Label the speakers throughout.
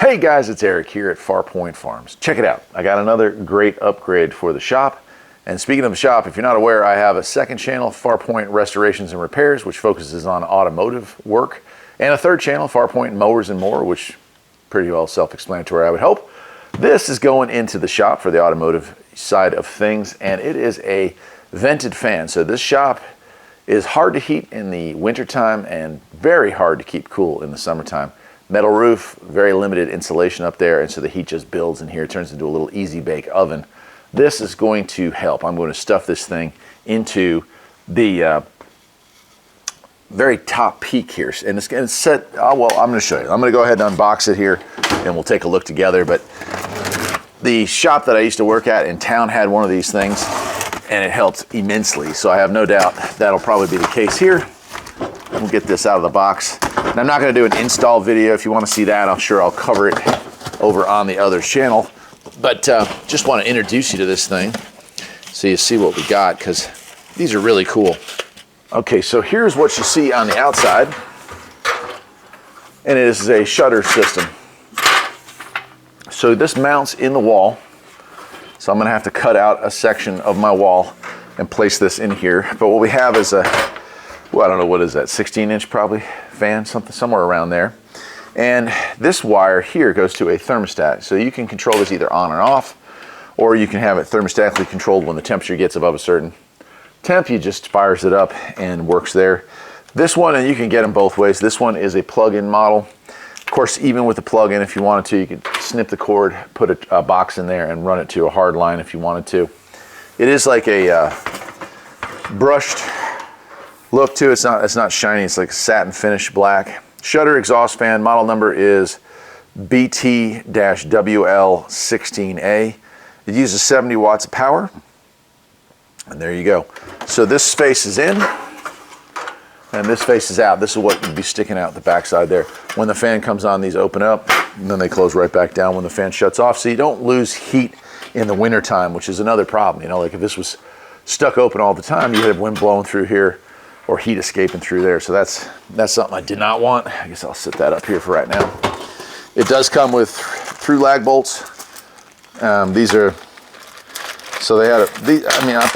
Speaker 1: Hey guys, it's Eric here at Farpoint Farms. Check it out. I got another great upgrade for the shop. And speaking of the shop, if you're not aware, I have a second channel, Farpoint Restorations and Repairs, which focuses on automotive work, and a third channel, Farpoint Mowers and More, which pretty well self-explanatory, I would hope. This is going into the shop for the automotive side of things, and it is a vented fan. So this shop is hard to heat in the wintertime and very hard to keep cool in the summertime. Metal roof, very limited insulation up there, and so the heat just builds in here. It turns into a little easy bake oven. This is going to help. I'm going to stuff this thing into the very top peak here, and it's going to set, well, I'm going to show you. I'm going to go ahead and unbox it here, and we'll take a look together. But the shop that I used to work at in town had one of these things, and it helped immensely. So I have no doubt that'll probably be the case here. We'll get this out of the box. And I'm not going to do an install video. If you want to see that, I'm sure I'll cover it over on the other channel. But just want to introduce you to this thing so you see what we got, because these are really cool. Okay, so here's what you see on the outside. And it is a shutter system. So this mounts in the wall. So I'm going to have to cut out a section of my wall and place this in here. But what we have is a, well, I don't know, what is that, 16-inch probably fan, somewhere around there. And this wire here goes to a thermostat. So you can control this either on or off, or you can have it thermostatically controlled. When the temperature gets above a certain temp, you just fires it up and works there. This one, and you can get them both ways, this one is a plug-in model. Of course, even with the plug-in, if you wanted to, you could snip the cord, put a box in there, and run it to a hard line if you wanted to. It is like a brushed look to it. It's not shiny, it's like satin finish black. Shutter exhaust fan, model number is BT-WL16A. It uses 70 watts of power, and there you go. So this space is in, and this face is out. This is what would be sticking out the backside there. When the fan comes on, these open up, and then they close right back down when the fan shuts off, so you don't lose heat in the winter time, which is another problem. You know, like if this was stuck open all the time, you'd have wind blowing through here or heat escaping through there. So that's something I did not want. I guess I'll set that up here for right now. It does come with through lag bolts. These are, so they had I mean, I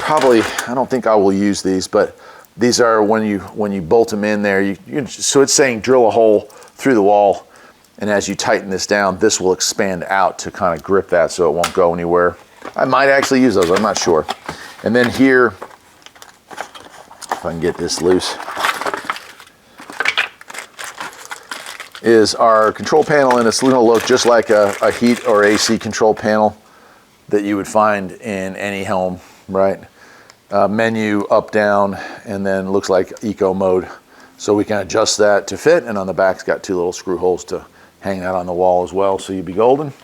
Speaker 1: don't think I will use these, but these are when you bolt them in there, so it's saying drill a hole through the wall, and as you tighten this down, this will expand out to kind of grip that so it won't go anywhere. I might actually use those, I'm not sure. And then here, if I can get this loose, is our control panel, and it's going to look just like a heat or AC control panel that you would find in any home, right? Menu up, down, and then looks like eco mode. So we can adjust that to fit, and on the back it's got two little screw holes to hang that on the wall as well, so you'd be golden.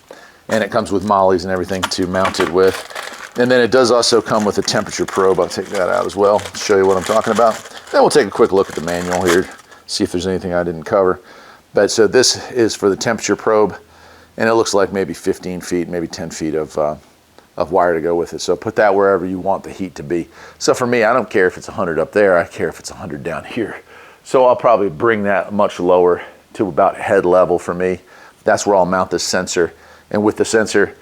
Speaker 1: And it comes with mollies and everything to mount it with. And then it does also come with a temperature probe. I'll take that out as well, show you what I'm talking about. Then we'll take a quick look at the manual here, see if there's anything I didn't cover. But so this is for the temperature probe, and it looks like maybe 15 feet, maybe 10 feet of wire to go with it. So put that wherever you want the heat to be. So for me, I don't care if it's 100 up there, I care if it's 100 down here. So I'll probably bring that much lower to about head level for me. That's where I'll mount this sensor. And with the sensor,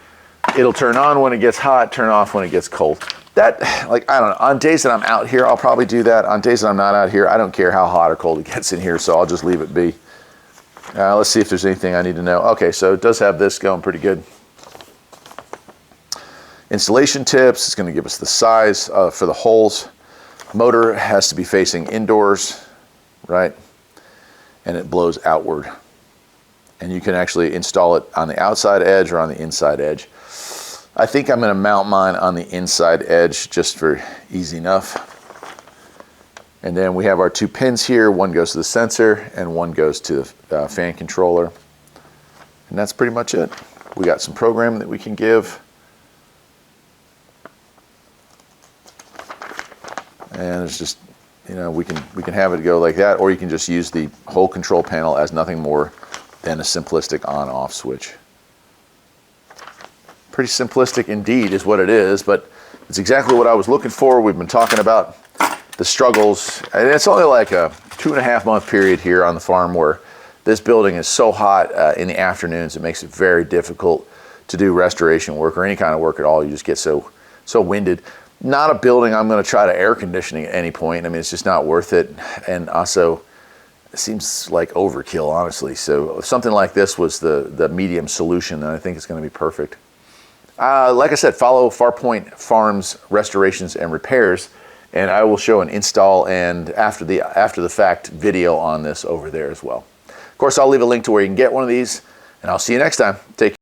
Speaker 1: it'll turn on when it gets hot, turn off when it gets cold. That, like, I don't know, on days that I'm out here, I'll probably do that. On days that I'm not out here, I don't care how hot or cold it gets in here, so I'll just leave it be. Let's see if there's anything I need to know. Okay, so it does have this going pretty good. Installation tips, it's going to give us the size for the holes. Motor has to be facing indoors, right? And it blows outward. And you can actually install it on the outside edge or on the inside edge. I think I'm going to mount mine on the inside edge just for easy enough. And then we have our two pins here. One goes to the sensor and one goes to the fan controller. And that's pretty much it. We got some programming that we can give. And it's just, you know, we can have it go like that, or you can just use the whole control panel as nothing more than a simplistic on-off switch. Pretty simplistic indeed is what it is, but it's exactly what I was looking for. We've been talking about the struggles, and it's only like a 2.5 month period here on the farm where This building is so hot in the afternoons, it makes it very difficult to do restoration work or any kind of work at all. You just get so winded. Not a building I'm going to try to air conditioning at any point. I mean, it's just not worth it. And also, it seems like overkill, honestly. So something like this was the medium solution, and I think it's going to be perfect. Like I said, follow Farpoint Farms Restorations and Repairs, and I will show an install and after the fact video on this over there as well. Of course, I'll leave a link to where you can get one of these, and I'll see you next time. Take care.